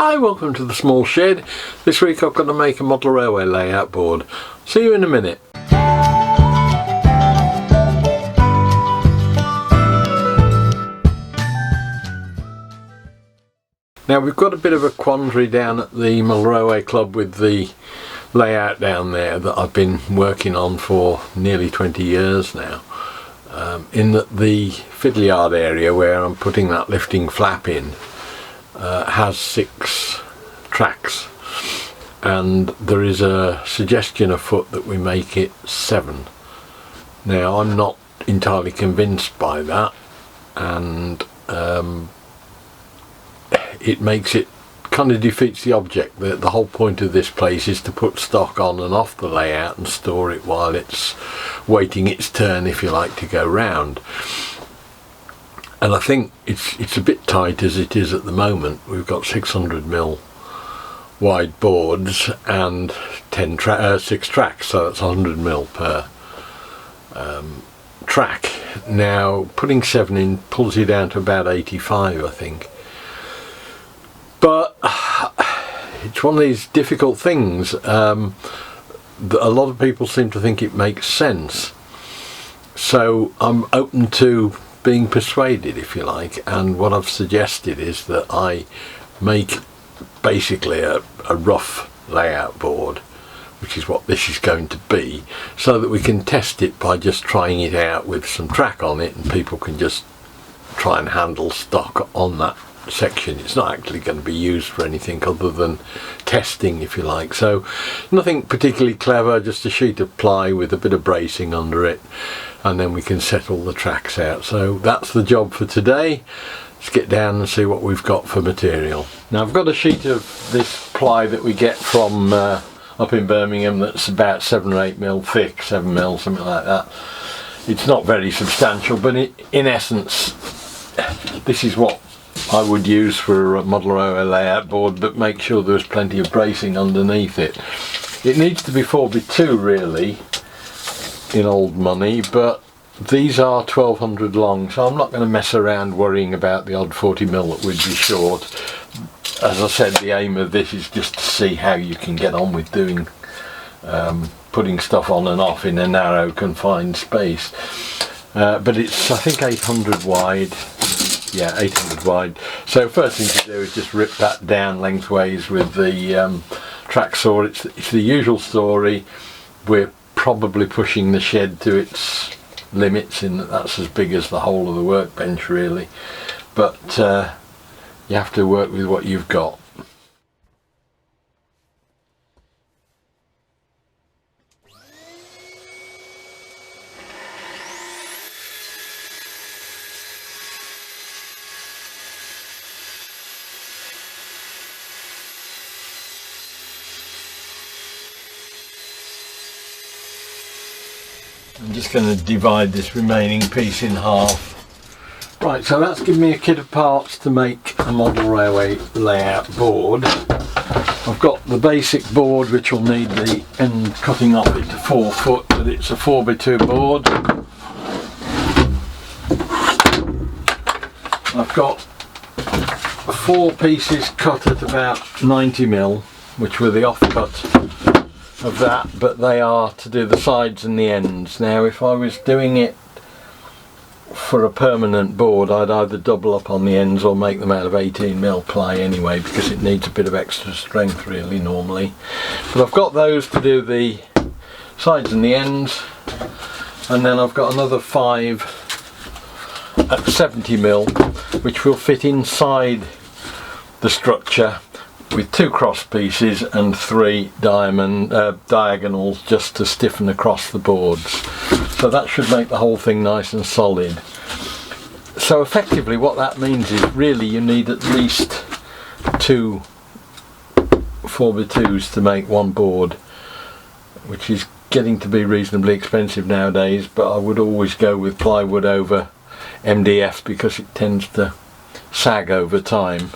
Hi, welcome to the small shed. This week I've got to make a model railway layout board. See you in a minute. Now we've got a bit of a quandary down at the Model Railway Club with the layout down there that I've been working on for nearly 20 years now. In that the fiddle yard area where I'm putting that lifting flap in has 6 tracks, and there is a suggestion afoot that we make it 7. Now I'm not entirely convinced by that, and it makes it kind of defeats the object. The whole point of this place is to put stock on and off the layout and store it while it's waiting its turn, if you like, to go round. And I think it's a bit tight as it is at the moment. We've got 600mm wide boards and 6 tracks, so that's 100mm per track. Now putting 7 in pulls you down to about 85, I think. But it's one of these difficult things that a lot of people seem to think it makes sense. So I'm open to being persuaded, if you like, and what I've suggested is that I make basically a rough layout board, which is what this is going to be, so that we can test it by just trying it out with some track on it, and people can just try and handle stock on that section. It's not actually going to be used for anything other than testing, if you like. So nothing particularly clever, just a sheet of ply with a bit of bracing under it, and then we can set all the tracks out. So that's the job for today. Let's get down and see what we've got for material. Now I've got a sheet of this ply that we get from up in Birmingham that's about 7 or 8mm thick, 7mm, something like that. It's not very substantial, but in essence this is what I would use for a model railway layout board, but make sure there's plenty of bracing underneath it. It needs to be 4x2 really in old money, but these are 1200 long, so I'm not going to mess around worrying about the odd 40mm that would be short. As I said, the aim of this is just to see how you can get on with doing putting stuff on and off in a narrow confined space. But it's, I think, 800 wide. Yeah, 800 wide. So first thing to do is just rip that down lengthways with the track saw. It's the usual story. We're probably pushing the shed to its limits in that that's as big as the whole of the workbench really, but you have to work with what you've got. I'm just going to divide this remaining piece in half. Right, so that's given me a kit of parts to make a model railway layout board. I've got the basic board, which will need the end cutting off it to 4 foot, but it's a 4x2 board. I've got 4 pieces cut at about 90mm, which were the offcut of that, but they are to do the sides and the ends. Now if I was doing it for a permanent board, I'd either double up on the ends or make them out of 18mm ply anyway, because it needs a bit of extra strength really normally. But I've got those to do the sides and the ends, and then I've got another 5 at 70mm which will fit inside the structure with 2 cross pieces and 3 diagonals just to stiffen across the boards. So that should make the whole thing nice and solid. So effectively what that means is really you need at least 2 4x2s to make one board, which is getting to be reasonably expensive nowadays, but I would always go with plywood over MDF because it tends to sag over time.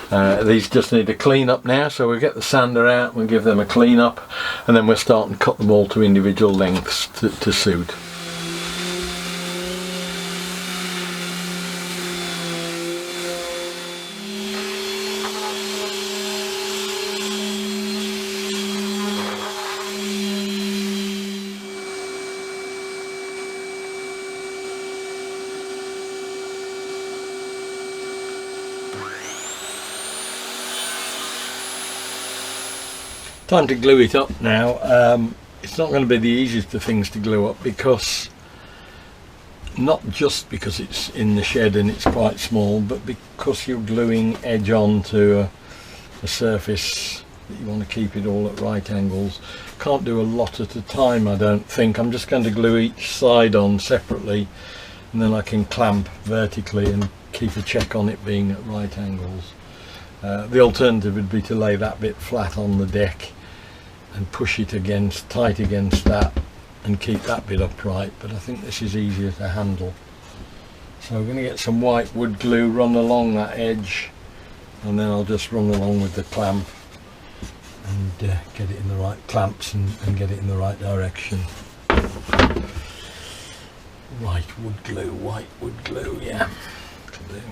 These just need a clean up now, so we'll get the sander out, we'll give them a clean up, and then we'll start and cut them all to individual lengths to suit. Time to glue it up now. It's not going to be the easiest of things to glue up, because not just because it's in the shed and it's quite small, but because you're gluing edge on to a surface that you want to keep it all at right angles. Can't do a lot at a time, I don't think. I'm just going to glue each side on separately, and then I can clamp vertically and keep a check on it being at right angles. The alternative would be to lay that bit flat on the deck and push it tight against that and keep that bit upright, but I think this is easier to handle. So we're going to get some white wood glue, run along that edge, and then I'll just run along with the clamp and get it in the right clamps and get it in the right direction. White wood glue, yeah. Glue.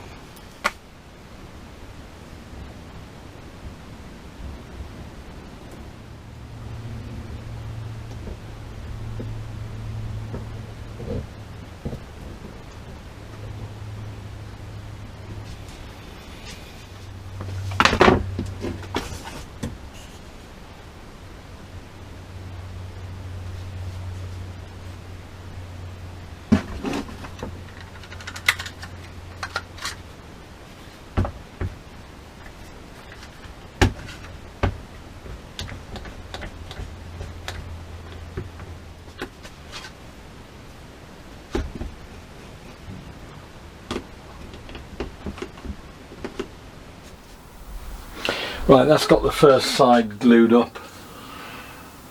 Right, that's got the first side glued up.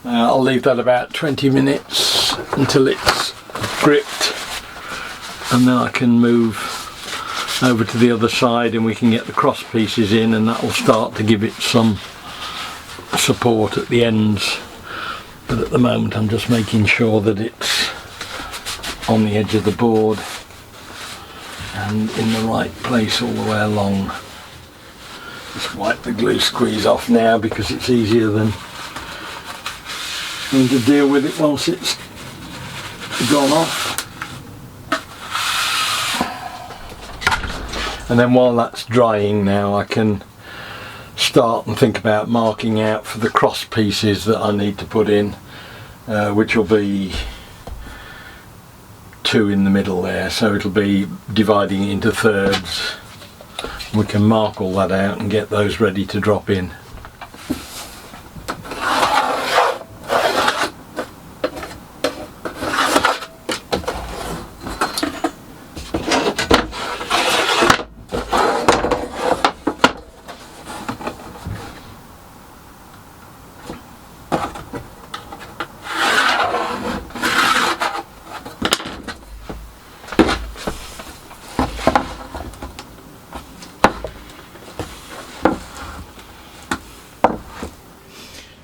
I'll leave that about 20 minutes until it's gripped, and then I can move over to the other side and we can get the cross pieces in, and that will start to give it some support at the ends. But at the moment I'm just making sure that it's on the edge of the board and in the right place all the way along. Just wipe the glue squeeze off now, because it's easier than to deal with it once it's gone off. And then while that's drying now, I can start and think about marking out for the cross pieces that I need to put in, which will be 2 in the middle there, so it'll be dividing it into thirds. We can mark all that out and get those ready to drop in.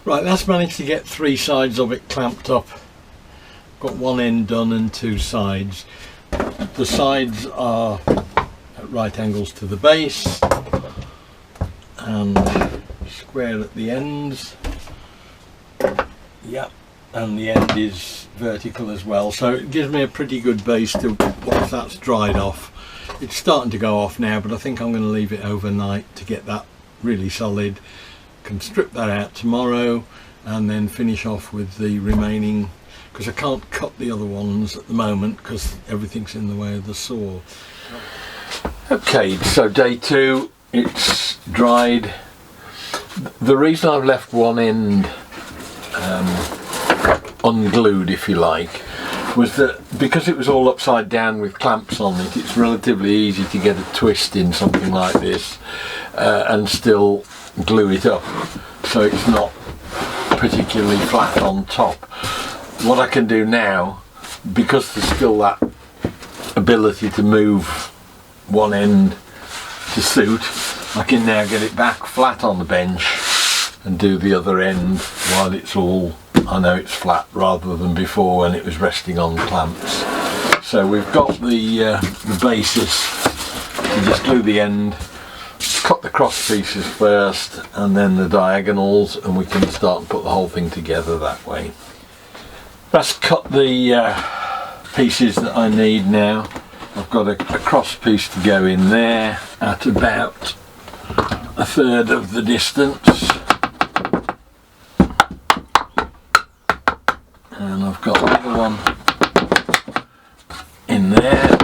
Right, that's managed to get 3 sides of it clamped up. Got one end done and 2 sides. The sides are at right angles to the base and square at the ends. Yep, and the end is vertical as well, so it gives me a pretty good base to once that's dried off. It's starting to go off now, but I think I'm going to leave it overnight to get that really solid. Can strip that out tomorrow and then finish off with the remaining, because I can't cut the other ones at the moment because everything's in the way of the saw. Okay, so day 2, it's dried. The reason I've left one end unglued, if you like, was that because it was all upside down with clamps on it, it's relatively easy to get a twist in something like this and still glue it up, so it's not particularly flat on top. What I can do now, because there's still that ability to move one end to suit, I can now get it back flat on the bench and do the other end while it's all, I know it's flat, rather than before when it was resting on clamps. So we've got the basis to just glue the end, cut the cross pieces first and then the diagonals, and we can start and put the whole thing together that way. That's cut the pieces that I need now. I've got a cross piece to go in there at about 1/3 of the distance. I've got another one in there.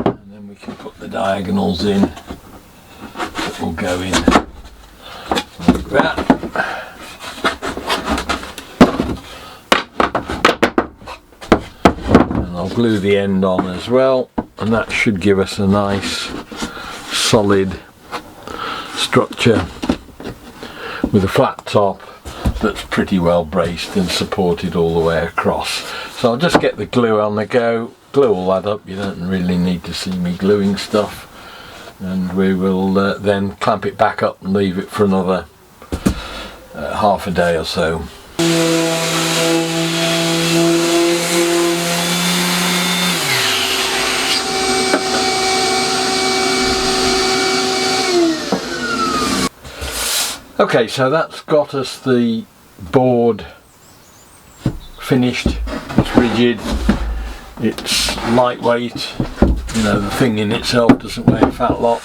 And then we can put the diagonals in that will go in like that. I'll glue the end on as well, and that should give us a nice solid structure with a flat top that's pretty well braced and supported all the way across. So I'll just get the glue on the go, glue all that up. You don't really need to see me gluing stuff, and we will then clamp it back up and leave it for another half a day or so. Okay, so that's got us the board finished. It's rigid, it's lightweight, you know, the thing in itself doesn't weigh a fat lot,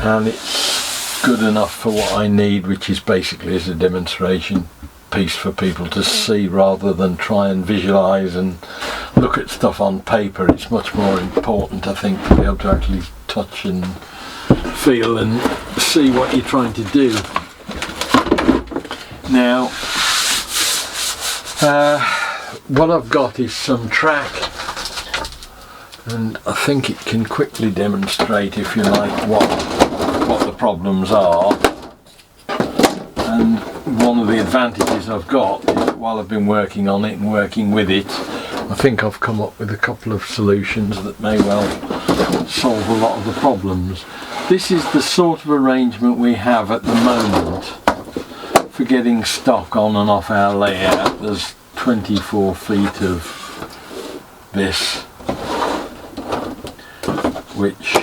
and it's good enough for what I need, which is basically as a demonstration piece for people to see rather than try and visualize and look at stuff on paper. It's much more important, I think, to be able to actually touch and feel and see what you're trying to do. Now, what I've got is some track, and I think it can quickly demonstrate, if you like, what the problems are. And one of the advantages I've got is that while I've been working on it and working with it, I think I've come up with a couple of solutions that may well solve a lot of the problems. This is the sort of arrangement we have at the moment for getting stock on and off our layout. There's 24 feet of this, which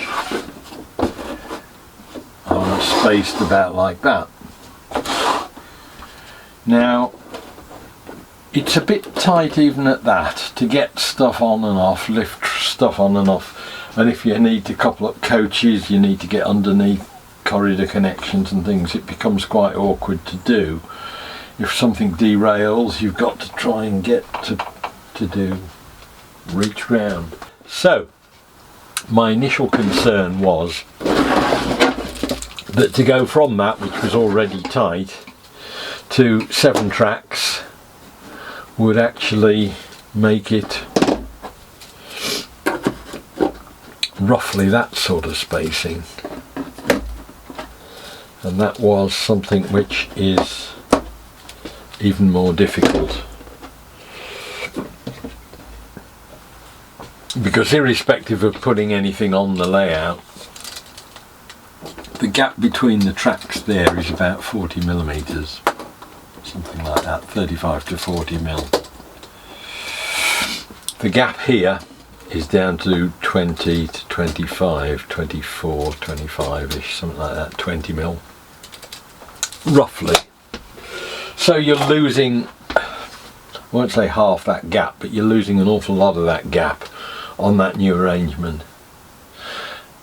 are spaced about like that. Now, it's a bit tight even at that to get stuff on and off, lift stuff on and off. And if you need to couple up coaches, you need to get underneath corridor connections and things, it becomes quite awkward to do. If something derails, you've got to try and get to reach round. So, my initial concern was that to go from that, which was already tight, to 7 tracks would actually make it roughly that sort of spacing, and that was something which is even more difficult, because irrespective of putting anything on the layout, the gap between the tracks there is about 40 millimeters, something like that, 35 to 40 mil. The gap here is down to 20 to 25, 24, 25-ish, something like that, 20 mil, roughly. So you're losing, I won't say half that gap, but you're losing an awful lot of that gap on that new arrangement.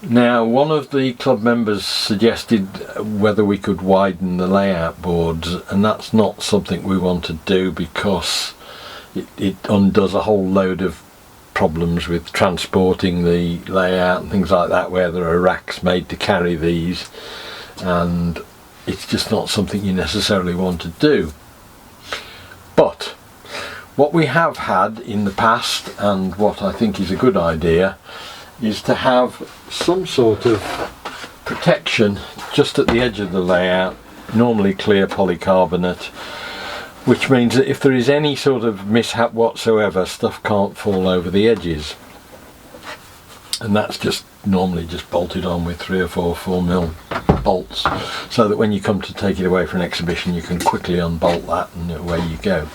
Now, one of the club members suggested whether we could widen the layout boards, and that's not something we want to do, because it undoes a whole load of problems with transporting the layout and things like that, where there are racks made to carry these, and it's just not something you necessarily want to do. But what we have had in the past, and what I think is a good idea, is to have some sort of protection just at the edge of the layout, normally clear polycarbonate, which means that if there is any sort of mishap whatsoever, stuff can't fall over the edges. And that's just normally just bolted on with 3 or 4 4mm bolts, so that when you come to take it away for an exhibition, you can quickly unbolt that and away you go.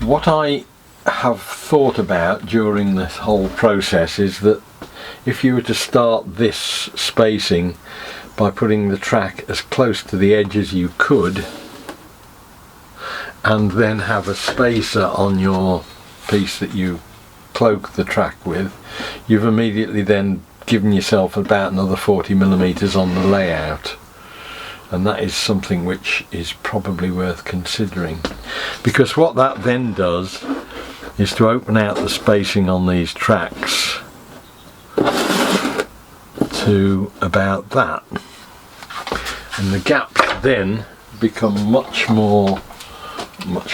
What I have thought about during this whole process is that if you were to start this spacing by putting the track as close to the edge as you could, and then have a spacer on your piece that you cloak the track with, you've immediately then given yourself about another 40mm on the layout, and that is something which is probably worth considering, because what that then does is to open out the spacing on these tracks to about that, and the gaps then become much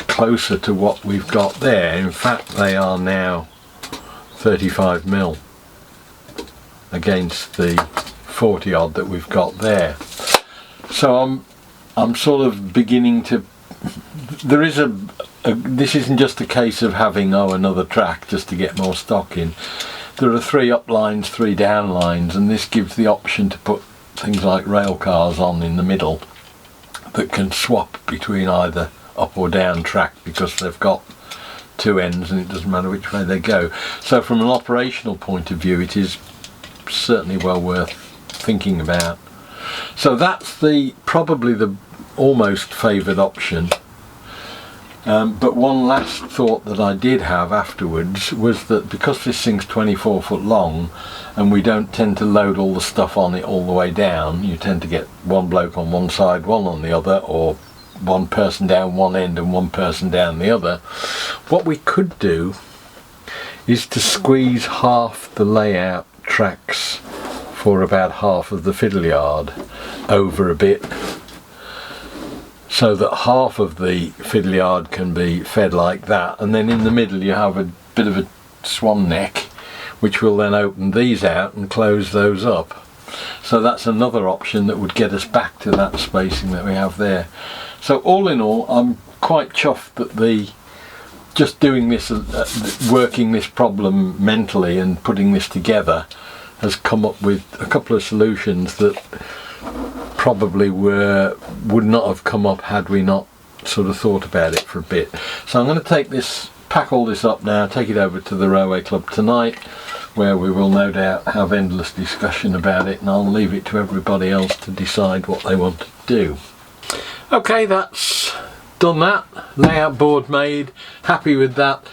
closer to what we've got there. In fact, they are now 35mm against the 40 odd that we've got there. So I'm sort of beginning to, there is this isn't just a case of having another track just to get more stock in. There are 3 up lines, 3 down lines, and this gives the option to put things like rail cars on in the middle that can swap between either up or down track, because they've got 2 ends and it doesn't matter which way they go. So from an operational point of view, it is certainly well worth thinking about. So that's probably the almost favoured option. But one last thought that I did have afterwards was that because this thing's 24 foot long and we don't tend to load all the stuff on it all the way down, you tend to get one bloke on one side, one on the other, or one person down one end and one person down the other. What we could do is to squeeze half the layout tracks for about half of the fiddle yard over a bit, so that half of the fiddle yard can be fed like that, and then in the middle you have a bit of a swan neck which will then open these out and close those up. So that's another option that would get us back to that spacing that we have there. So all in all, I'm quite chuffed that just doing this, working this problem mentally and putting this together has come up with a couple of solutions that probably would not have come up had we not sort of thought about it for a bit. So I'm going to pack all this up now, take it over to the Railway Club tonight, where we will no doubt have endless discussion about it, and I'll leave it to everybody else to decide what they want to do. Okay, that's done that. Layout board made, happy with that.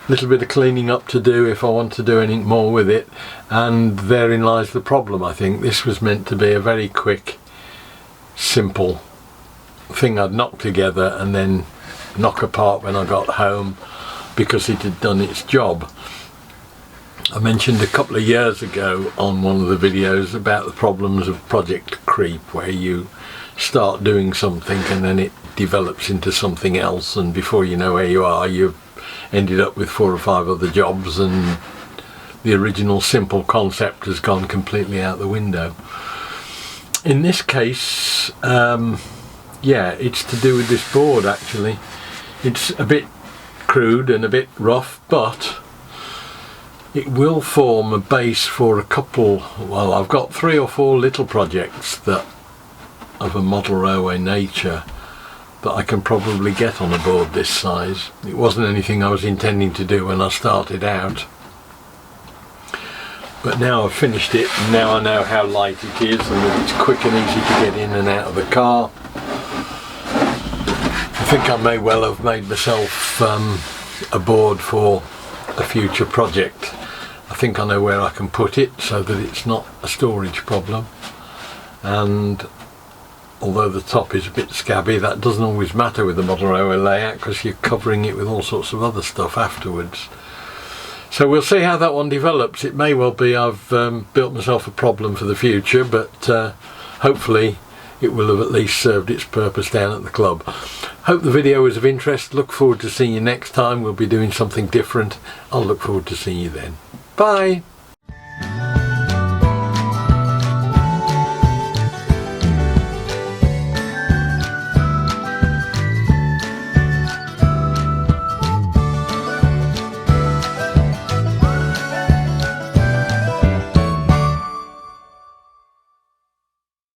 Little bit of cleaning up to do if I want to do anything more with it, and therein lies the problem. I think this was meant to be a very quick, simple thing I'd knock together and then knock apart when I got home, because it had done its job. I mentioned a couple of years ago on one of the videos about the problems of project creep, where you start doing something and then it develops into something else, and before you know where you are, you've ended up with 4 or 5 other jobs and the original simple concept has gone completely out the window. In this case, yeah, it's to do with this board actually. It's a bit crude and a bit rough, but it will form a base for a couple, well, I've got 3 or 4 little projects that of a model railway nature that I can probably get on a board this size. It wasn't anything I was intending to do when I started out, but now I've finished it and now I know how light it is and that it's quick and easy to get in and out of the car. I think I may well have made myself a board for a future project. I think I know where I can put it so that it's not a storage problem, and although the top is a bit scabby, that doesn't always matter with the model railway layout because you're covering it with all sorts of other stuff afterwards. So we'll see how that one develops. It may well be I've built myself a problem for the future, but hopefully it will have at least served its purpose down at the club. Hope the video was of interest. Look forward to seeing you next time. We'll be doing something different. I'll look forward to seeing you then. Bye!